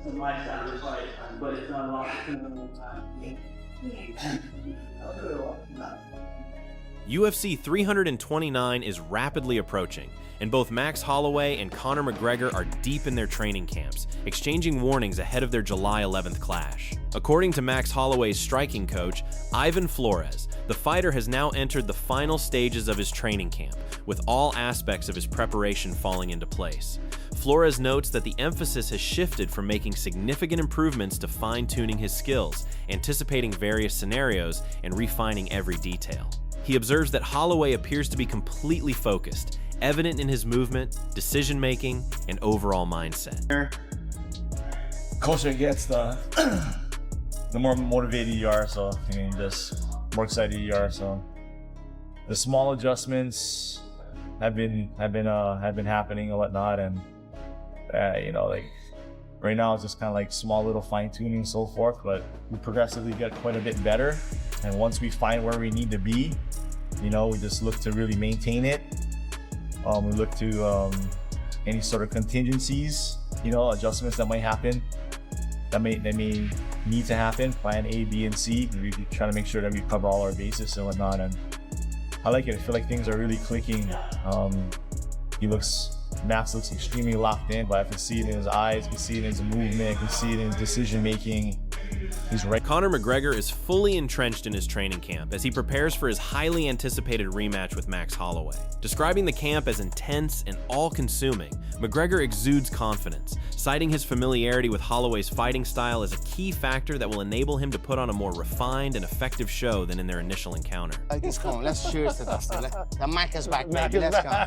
to my standard fight, but it's not a lot of UFC 329 is rapidly approaching, and both Max Holloway and Conor McGregor are deep in their training camps, exchanging warnings ahead of their July 11th clash. According to Max Holloway's striking coach, Ivan Flores, the fighter has now entered the final stages of his training camp, with all aspects of his preparation falling into place. Flores notes that the emphasis has shifted from making significant improvements to fine-tuning his skills, anticipating various scenarios, and refining every detail. He observes that Holloway appears to be completely focused, evident in his movement, decision-making, and overall mindset. Closer it gets, the more motivated you are, so I mean, just more excited you are. So the small adjustments have been happening and whatnot, and you know, like right now it's just kind of like small little fine-tuning and so forth, but we progressively get quite a bit better. And once we find where we need to be, you know, we just look to really maintain it. We look to any sort of contingencies, you know, adjustments that might happen, that may need to happen, plan A, B, and C. We try to make sure that we cover all our bases and whatnot. And I like it. I feel like things are really clicking. Max looks extremely locked in, but I can see it in his eyes, I can see it in his movement, I can see it in his decision making. He's right. Conor McGregor is fully entrenched in his training camp as he prepares for his highly anticipated rematch with Max Holloway. Describing the camp as intense and all-consuming, McGregor exudes confidence, citing his familiarity with Holloway's fighting style as a key factor that will enable him to put on a more refined and effective show than in their initial encounter. Let's go on, let's cheers to that. The Mac is back, baby, let's go.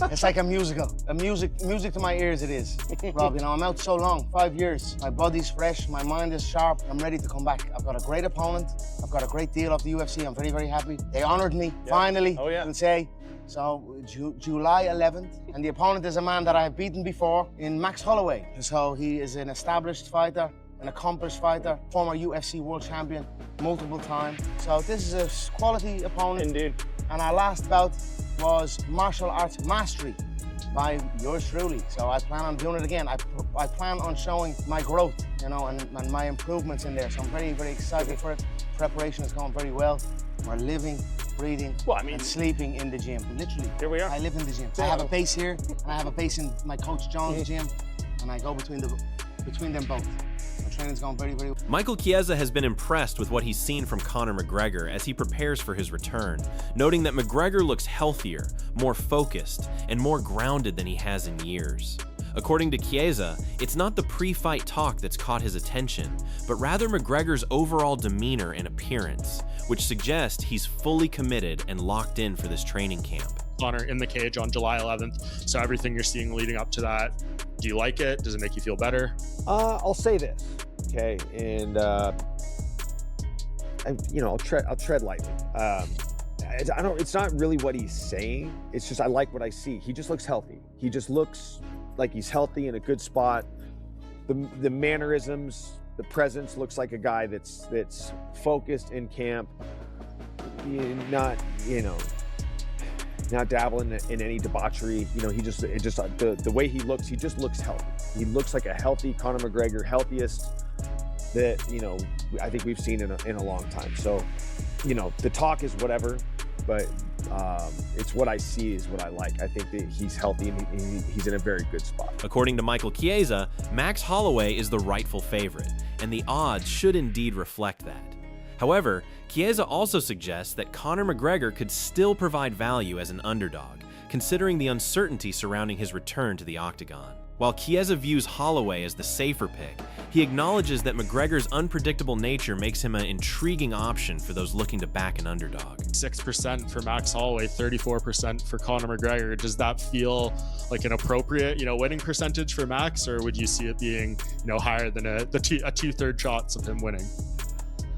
It's like a musical. Music to my ears it is. Rob, you know, I'm out so long, 5 years. My body's fresh, my mind is sharp. I'm ready to come back. I've got a great opponent. I've got a great deal off the UFC. I'm very, very happy. They honored me, finally, I can say. So, July 11th. And the opponent is a man that I have beaten before in Max Holloway. So he is an established fighter, an accomplished fighter, former UFC world champion, multiple times. So this is a quality opponent. Indeed. And our last bout was martial arts mastery by yours truly. So I plan on doing it again. I plan on showing my growth, you know, and my improvements in there. So I'm very, very excited for it. Preparation is going very well. We're living, breathing, and sleeping in the gym. Literally. Here we are. I live in the gym. I have a base here, and I have a base in my coach John's gym, and I go between them both. My training's going very, very well. Michael Chiesa has been impressed with what he's seen from Conor McGregor as he prepares for his return, noting that McGregor looks healthier, more focused, and more grounded than he has in years. According to Chiesa, it's not the pre-fight talk that's caught his attention, but rather McGregor's overall demeanor and appearance, which suggests he's fully committed and locked in for this training camp. Conor in the cage on July 11th, so everything you're seeing leading up to that, do you like it? Does it make you feel better? I'll say this, okay, and I'll tread lightly. It's not really what he's saying. It's just I like what I see. He just looks healthy. He just looks like he's healthy in a good spot. The mannerisms, the presence looks like a guy that's focused in camp. Not dabbling in any debauchery. You know, the way he just looks healthy. He looks like a healthy Conor McGregor, healthiest that, you know, I think we've seen in a long time. So, you know, the talk is whatever, but it's what I see is what I like. I think that he's healthy and he's in a very good spot. According to Michael Chiesa, Max Holloway is the rightful favorite, and the odds should indeed reflect that. However, Chiesa also suggests that Conor McGregor could still provide value as an underdog, considering the uncertainty surrounding his return to the octagon. While Chiesa views Holloway as the safer pick, he acknowledges that McGregor's unpredictable nature makes him an intriguing option for those looking to back an underdog. 6% for Max Holloway, 34% for Conor McGregor. Does that feel like an appropriate, winning percentage for Max, or would you see it being, higher than a two-third shots of him winning?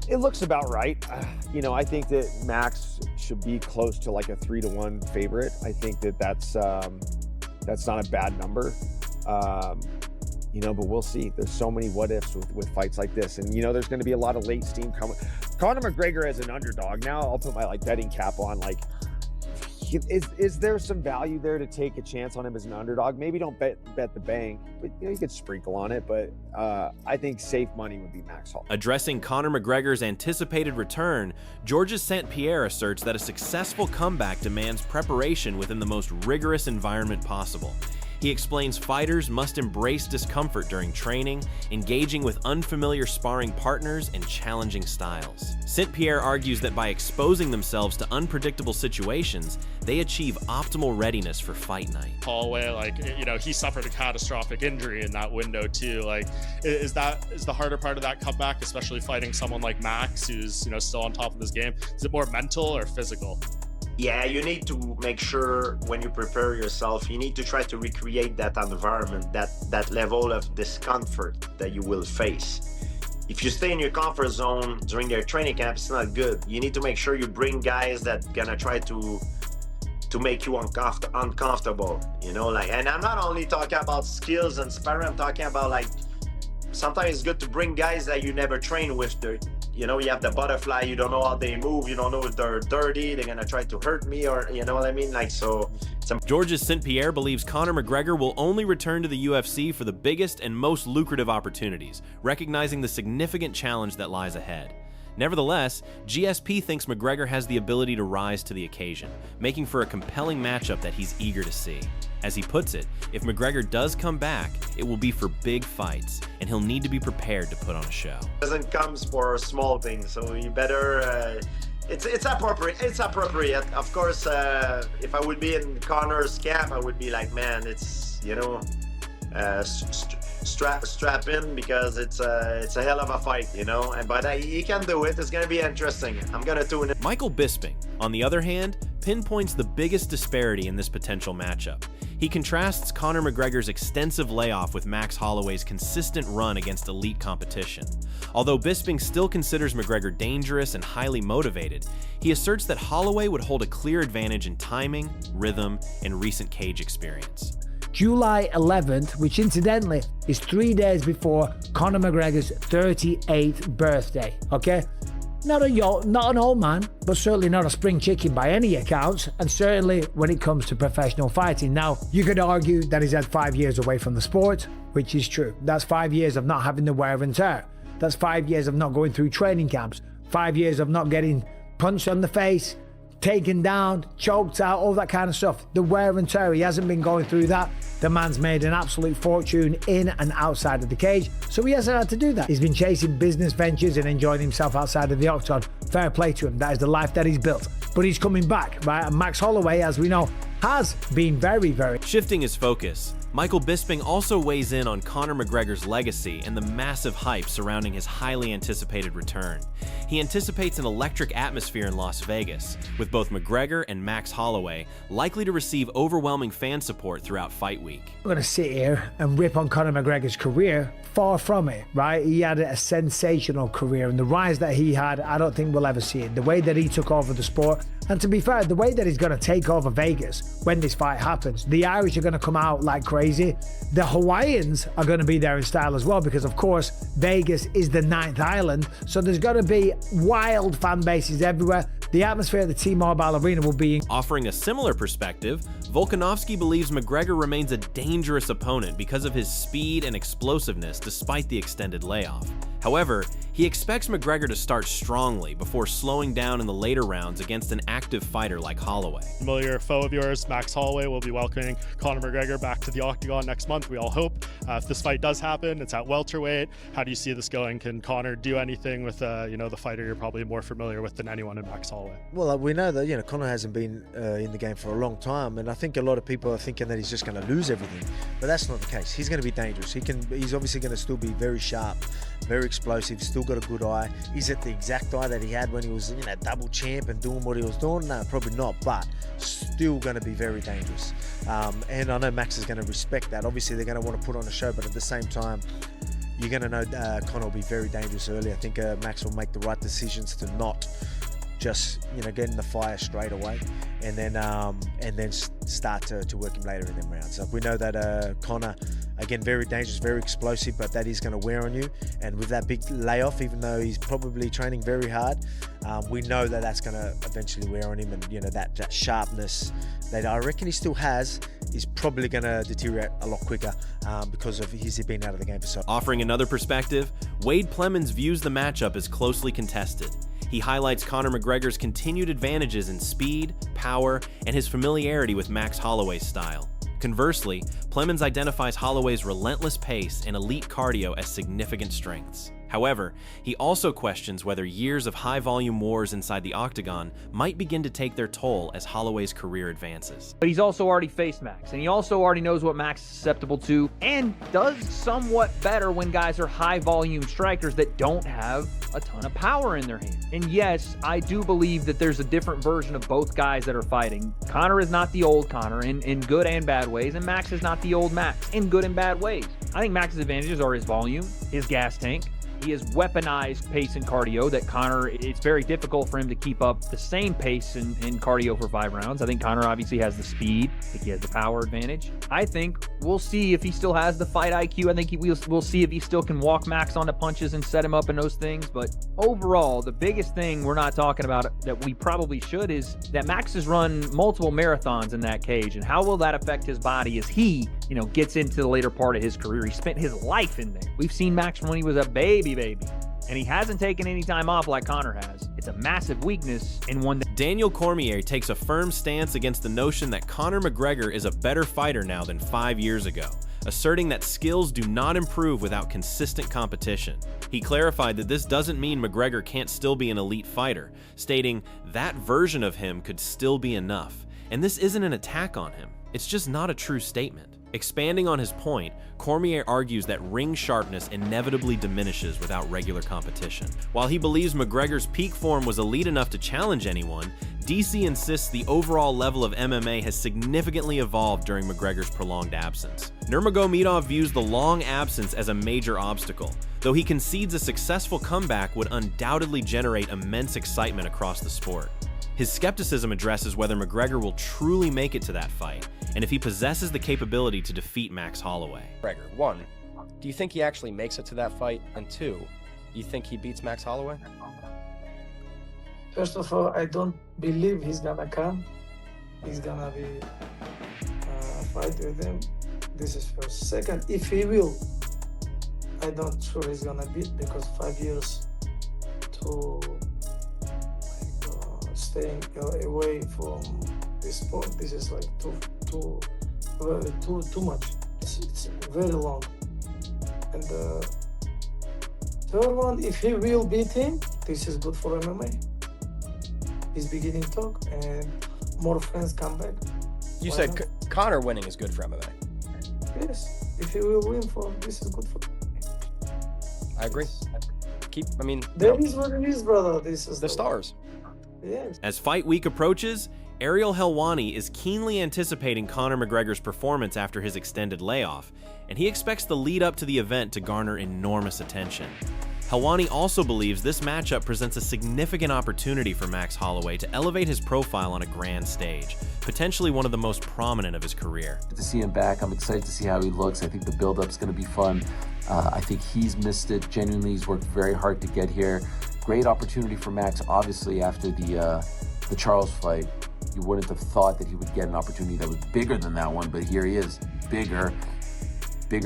It looks about right. I think that Max should be close to like a 3-1 favorite. I think that's not a bad number. But we'll see. There's so many what ifs with fights like this, and there's going to be a lot of late steam coming. Conor McGregor as an underdog. Now I'll put my betting cap on. Is there some value there to take a chance on him as an underdog? Maybe don't bet the bank, but you could sprinkle on it. But I think safe money would be Max Holloway. Addressing Conor McGregor's anticipated return, Georges St-Pierre asserts that a successful comeback demands preparation within the most rigorous environment possible. He explains fighters must embrace discomfort during training, engaging with unfamiliar sparring partners and challenging styles. St-Pierre argues that by exposing themselves to unpredictable situations, they achieve optimal readiness for fight night. Holloway, like, you know, he suffered a catastrophic injury in that window too. Like, is the harder part of that comeback, especially fighting someone like Max, who's, you know, still on top of his game? Is it more mental or physical? Yeah, you need to make sure when you prepare yourself, you need to try to recreate that environment, that level of discomfort that you will face. If you stay in your comfort zone during their training camp, it's not good. You need to make sure you bring guys that gonna try to make you uncomfortable, you know, like, and I'm not only talking about skills and sparring, I'm talking about, like, sometimes it's good to bring guys that you never train with. You know, you have the butterfly, you don't know how they move, you don't know if they're dirty, they're gonna try to hurt me, or, you know what I mean? Like, so Georges St-Pierre believes Conor McGregor will only return to the UFC for the biggest and most lucrative opportunities, recognizing the significant challenge that lies ahead. Nevertheless, GSP thinks McGregor has the ability to rise to the occasion, making for a compelling matchup that he's eager to see. As he puts it, if McGregor does come back, it will be for big fights, and he'll need to be prepared to put on a show. it doesn't come for small things, so you better, it's appropriate. It's appropriate. Of course, if I would be in Conor's camp, I would be like, man, it's, you know, strap in, because it's a hell of a fight, you know. But he can do it. It's gonna be interesting. I'm gonna tune in. Michael Bisping, on the other hand, pinpoints the biggest disparity in this potential matchup. He contrasts Conor McGregor's extensive layoff with Max Holloway's consistent run against elite competition. Although Bisping still considers McGregor dangerous and highly motivated, he asserts that Holloway would hold a clear advantage in timing, rhythm, and recent cage experience. July 11th, which incidentally is 3 days before Conor McGregor's 38th birthday, okay? Not an old man, but certainly not a spring chicken by any accounts, and certainly when it comes to professional fighting. Now, you could argue that he's had 5 years away from the sport, which is true. That's 5 years of not having the wear and tear. That's 5 years of not going through training camps, 5 years of not getting punched on the face, taken down, choked out, all that kind of stuff. The wear and tear, he hasn't been going through that. The man's made an absolute fortune in and outside of the cage, so he hasn't had to do that. He's been chasing business ventures and enjoying himself outside of the octagon. Fair play to him, that is the life that he's built. But he's coming back, right? And Max Holloway, as we know, has been very... Shifting his focus, Michael Bisping also weighs in on Conor McGregor's legacy and the massive hype surrounding his highly anticipated return. He anticipates an electric atmosphere in Las Vegas, with both McGregor and Max Holloway likely to receive overwhelming fan support throughout Fight Week. I'm going to sit here and rip on Conor McGregor's career. Far from it, right? He had a sensational career, and the rise that he had, I don't think we'll ever see it. The way that he took over the sport, and to be fair, the way that he's going to take over Vegas when this fight happens. The Irish are going to come out like crazy. The Hawaiians are going to be there in style as well, because of course Vegas is the 9th island, so there's going to be wild fan bases everywhere. The atmosphere at the T-Mobile Arena will be... Offering a similar perspective, Volkanovski believes McGregor remains a dangerous opponent because of his speed and explosiveness despite the extended layoff. However, he expects McGregor to start strongly before slowing down in the later rounds against an active fighter like Holloway. Familiar foe of yours, Max Holloway, will be welcoming Conor McGregor back to the octagon next month, we all hope. If this fight does happen, it's at welterweight. How do you see this going? Can Conor do anything with you know, the fighter you're probably more familiar with than anyone in Max Holloway? Well, we know that, you know, Conor hasn't been in the game for a long time, and I think a lot of people are thinking that he's just going to lose everything, but that's not the case. He's going to be dangerous. He's obviously going to still be very sharp, very explosive, still got a good eye. Is it the exact eye that he had when he was, you know, double champ and doing what he was doing? No, probably not, but still going to be very dangerous. And I know Max is going to respect that. Obviously, they're going to want to put on a show, but at the same time, you're going to know Conor will be very dangerous early. I think Max will make the right decisions to not just, you know, get in the fire straight away, and then start to work him later in them rounds. We know that Conor, Again, very dangerous, very explosive, but that is going to wear on you. And with that big layoff, even though he's probably training very hard, we know that that's going to eventually wear on him. And, you know, that sharpness that I reckon he still has is probably going to deteriorate a lot quicker because of he's been out of the game for so long. Offering another perspective, Wade Plemons views the matchup as closely contested. He highlights Conor McGregor's continued advantages in speed, power, and his familiarity with Max Holloway's style. Conversely, Plemons identifies Holloway's relentless pace and elite cardio as significant strengths. However, he also questions whether years of high-volume wars inside the octagon might begin to take their toll as Holloway's career advances. But he's also already faced Max, and he also already knows what Max is susceptible to, and does somewhat better when guys are high-volume strikers that don't have a ton of power in their hand. And yes, I do believe that there's a different version of both guys that are fighting. Conor is not the old Conor in good and bad ways, and Max is not the old Max in good and bad ways. I think Max's advantages are his volume, his gas tank. He has weaponized pace and cardio that Conor, it's very difficult for him to keep up the same pace in cardio for 5 rounds. I think Conor obviously has the speed. I think he has the power advantage. I think we'll see if he still has the fight IQ. I think we'll see if he still can walk Max onto punches and set him up in those things. But overall, the biggest thing we're not talking about that we probably should is that Max has run multiple marathons in that cage. And how will that affect his body as he, you know, gets into the later part of his career? He spent his life in there. We've seen Max from when he was a baby, and he hasn't taken any time off like Conor has. It's a massive weakness and one that Daniel Cormier takes a firm stance against the notion that Conor McGregor is a better fighter now than 5 years ago, asserting that skills do not improve without consistent competition. He clarified that this doesn't mean McGregor can't still be an elite fighter, stating that version of him could still be enough. And this isn't an attack on him. It's just not a true statement. Expanding on his point, Cormier argues that ring sharpness inevitably diminishes without regular competition. While he believes McGregor's peak form was elite enough to challenge anyone, DC insists the overall level of MMA has significantly evolved during McGregor's prolonged absence. Nurmagomedov views the long absence as a major obstacle, though he concedes a successful comeback would undoubtedly generate immense excitement across the sport. His skepticism addresses whether McGregor will truly make it to that fight, and if he possesses the capability to defeat Max Holloway. McGregor, 1, do you think he actually makes it to that fight? And 2, you think he beats Max Holloway? First of all, I don't believe he's gonna come. He's gonna be fight with him. This is first. Second, if he will, I don't sure he's gonna beat, because 5 years to staying away from this sport, this is like too much. It's very long. And third one, if he will beat him, this is good for MMA. He's beginning talk and more friends come back. You said Conor winning is good for MMA. Yes, if he will win, this is good for me. I agree. That is what it is, brother. This is the stars. Yes. As fight week approaches, Ariel Helwani is keenly anticipating Conor McGregor's performance after his extended layoff, and he expects the lead up to the event to garner enormous attention. Helwani also believes this matchup presents a significant opportunity for Max Holloway to elevate his profile on a grand stage, potentially one of the most prominent of his career. To see him back, I'm excited to see how he looks. I think the build-up's going to be fun. I think he's missed it. Genuinely, he's worked very hard to get here. Great opportunity for Max, obviously, after the Charles fight. You wouldn't have thought that he would get an opportunity that was bigger than that one, but here he is. Bigger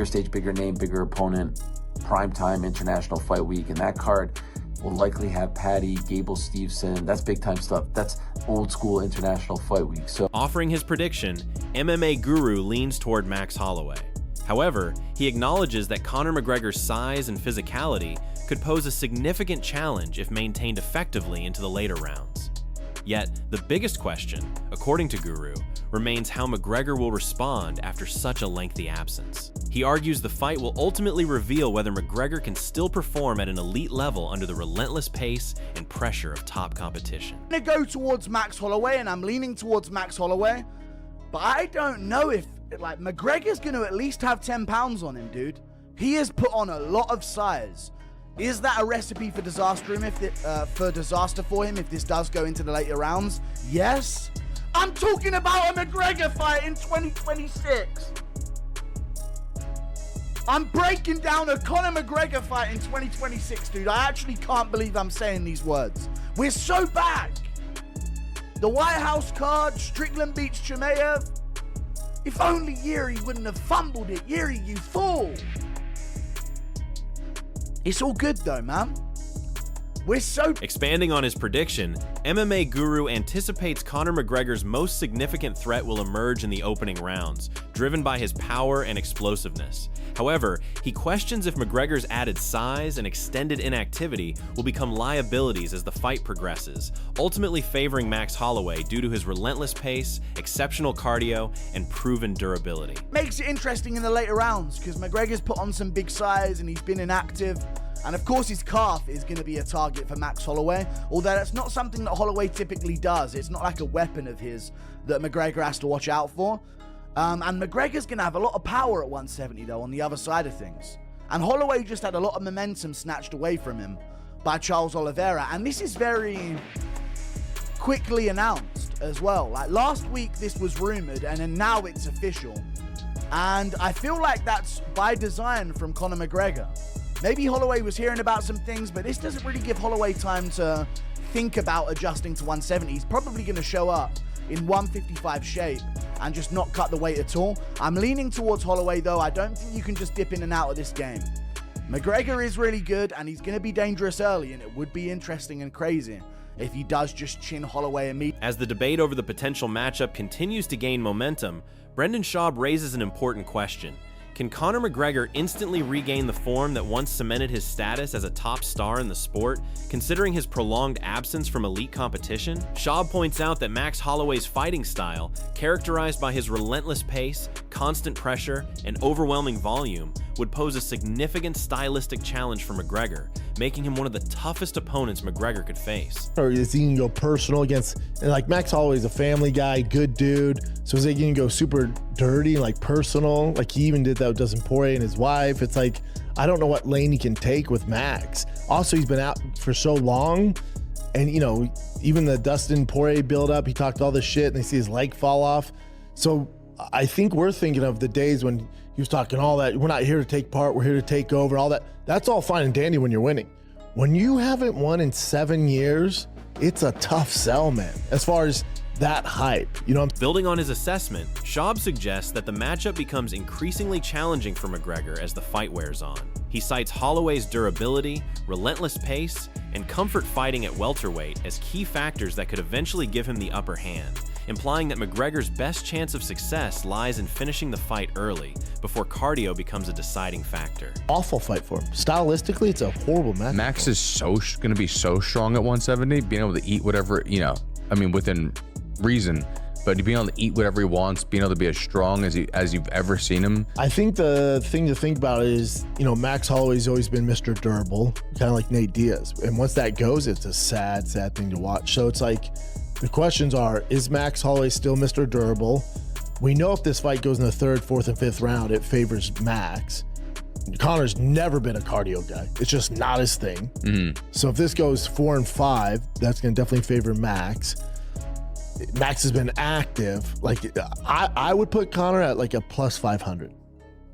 stage, bigger name, bigger opponent, primetime international fight week, and that card will likely have Patty, Gable Steveson. That's big time stuff. That's old school international fight week. So, offering his prediction, MMA Guru leans toward Max Holloway. However, he acknowledges that Conor McGregor's size and physicality could pose a significant challenge if maintained effectively into the later rounds. Yet, the biggest question, according to Guru, remains how McGregor will respond after such a lengthy absence. He argues the fight will ultimately reveal whether McGregor can still perform at an elite level under the relentless pace and pressure of top competition. I'm gonna go towards Max Holloway, and I'm leaning towards Max Holloway, but I don't know if, like, McGregor's gonna at least have 10 pounds on him, dude. He has put on a lot of size. Is that a recipe for disaster for him if this does go into the later rounds? Yes. I'm talking about a McGregor fight in 2026. I'm breaking down a Conor McGregor fight in 2026, dude. I actually can't believe I'm saying these words. We're so back. The White House card, Strickland beats Chimaev. If only Yuri wouldn't have fumbled it. Yuri, you fool. It's all good though, man. We're so... Expanding on his prediction, MMA Guru anticipates Conor McGregor's most significant threat will emerge in the opening rounds, driven by his power and explosiveness. However, he questions if McGregor's added size and extended inactivity will become liabilities as the fight progresses, ultimately favoring Max Holloway due to his relentless pace, exceptional cardio, and proven durability. Makes it interesting in the later rounds because McGregor's put on some big size and he's been inactive. And of course his calf is going to be a target for Max Holloway, although that's not something that Holloway typically does. It's not like a weapon of his that McGregor has to watch out for. And McGregor's going to have a lot of power at 170 though on the other side of things. And Holloway just had a lot of momentum snatched away from him by Charles Oliveira. And this is very quickly announced as well. Like last week this was rumored and then now it's official. And I feel like that's by design from Conor McGregor. Maybe Holloway was hearing about some things, but this doesn't really give Holloway time to think about adjusting to 170. He's probably going to show up in 155 shape and just not cut the weight at all. I'm leaning towards Holloway, though. I don't think you can just dip in and out of this game. McGregor is really good, and he's going to be dangerous early, and it would be interesting and crazy if he does just chin Holloway immediately. As the debate over the potential matchup continues to gain momentum, Brendan Schaub raises an important question. Can Conor McGregor instantly regain the form that once cemented his status as a top star in the sport, considering his prolonged absence from elite competition? Schaub points out that Max Holloway's fighting style, characterized by his relentless pace, constant pressure, and overwhelming volume, would pose a significant stylistic challenge for McGregor, making him one of the toughest opponents McGregor could face. Or is he gonna go personal against, and like Max Holloway's a family guy, good dude, so is he gonna go super dirty, like personal, like he even did that with Dustin Poirier and his wife? It's like, I don't know what lane he can take with Max. Also, he's been out for so long, and you know, even the Dustin Poirier build up, he talked all this shit and they see his leg fall off. So I think we're thinking of the days when he was talking all that, we're not here to take part, we're here to take over, all that. That's all fine and dandy when you're winning. When you haven't won in 7 years, it's a tough sell, man, as far as that hype, you know. Building on his assessment, Schaub suggests that the matchup becomes increasingly challenging for McGregor as the fight wears on. He cites Holloway's durability, relentless pace, and comfort fighting at welterweight as key factors that could eventually give him the upper hand, implying that McGregor's best chance of success lies in finishing the fight early, before cardio becomes a deciding factor. Awful fight for him. Stylistically, it's a horrible match. Max is going to be so strong at 170, being able to eat whatever, you know, I mean, within reason, but being able to eat whatever he wants, being able to be as strong as you've ever seen him. I think the thing to think about is, you know, Max Holloway's always been Mr. Durable, kind of like Nate Diaz. And once that goes, it's a sad, sad thing to watch. So it's like, the questions are, is Max Holloway still Mr. Durable? We know if this fight goes in the 3rd, 4th, and 5th round, it favors Max. Conor's never been a cardio guy. It's just not his thing. So if this goes 4 and 5, that's going to definitely favor Max. Max has been active. Like, I would put Conor at like a plus 500.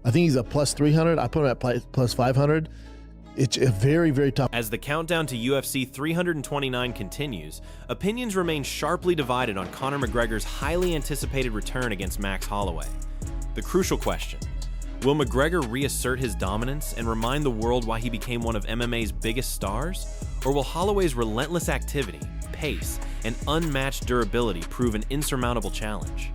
I think he's a plus 300. I put him at plus 500. It's a very, very tough. As the countdown to UFC 329 continues, opinions remain sharply divided on Conor McGregor's highly anticipated return against Max Holloway. The crucial question: will McGregor reassert his dominance and remind the world why he became one of MMA's biggest stars? Or will Holloway's relentless activity, pace, and unmatched durability prove an insurmountable challenge?